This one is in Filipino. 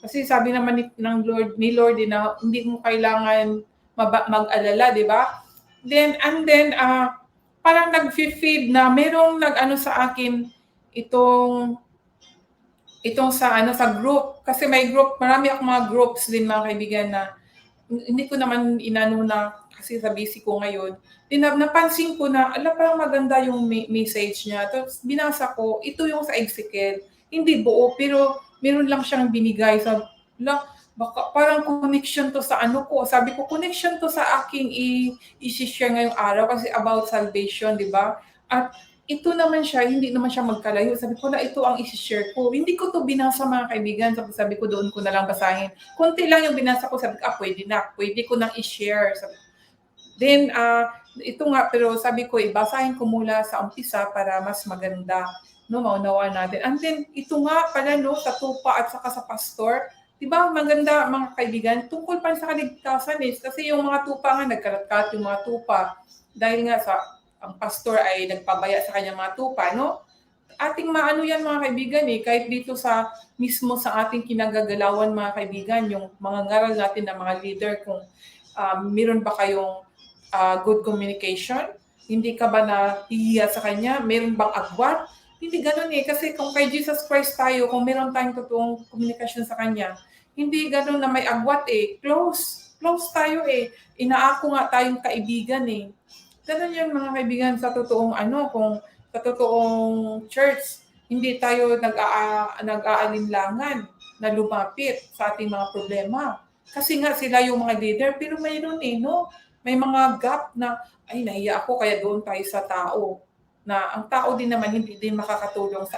Kasi sabi naman ni Lord din na hindi mo kailangan mag-alala, di ba? And then, parang nag-feed na merong nag-ano sa akin itong sa group. Kasi may group, marami akong mga groups din mga kaibigan na hindi ko naman inano na kasi sa busy ko ngayon. Napansin ko na, parang maganda yung message niya. Tapos binasa ko, ito yung sa Ezekiel. Hindi buo, pero meron lang siyang binigay. Baka parang connection to sa ano ko. Sabi ko, connection to sa aking i-share ngayong araw kasi about salvation, di ba? At ito naman siya, hindi naman siya magkalayo. Sabi ko na ito ang i-share ko. Hindi ko to binasa mga kaibigan. Sabi ko doon ko na lang basahin. Konti lang yung binasa ko. Sabi ko, pwede na. Pwede ko nang i-share. Then, ito nga, pero sabi ko, basahin ko mula sa umpisa para mas maganda. No, maunawaan natin. And then, ito nga pala, no, sa tupa at saka sa pastor. Diba, maganda mga kaibigan, tungkol pa sa kaligtasan kasi yung mga tupa nga, nagkalat-kalat yung mga tupa. Dahil nga ang pastor ay nagpabaya sa kanyang mga tupa, no? Ating maano yan mga kaibigan kahit dito mismo sa ating kinagagalawan mga kaibigan, yung mga ngaral natin na mga leader, kung meron ba kayong good communication? Hindi ka ba nahihiya sa kanya? Meron bang agwat? Hindi ganun kasi kung kay Jesus Christ tayo, kung meron tayong totoong komunikasyon sa kanya, hindi ganun na may agwat Close tayo Inaako nga tayong kaibigan Ganun yan mga kaibigan sa totoong kung sa totoong church, hindi tayo nag-aalinlangan na lumapit sa ating mga problema. Kasi nga sila yung mga leader, pero mayroon no? May mga gap na, nahiya ako kaya doon tayo sa tao. Na ang tao din naman hindi din makakatulong sa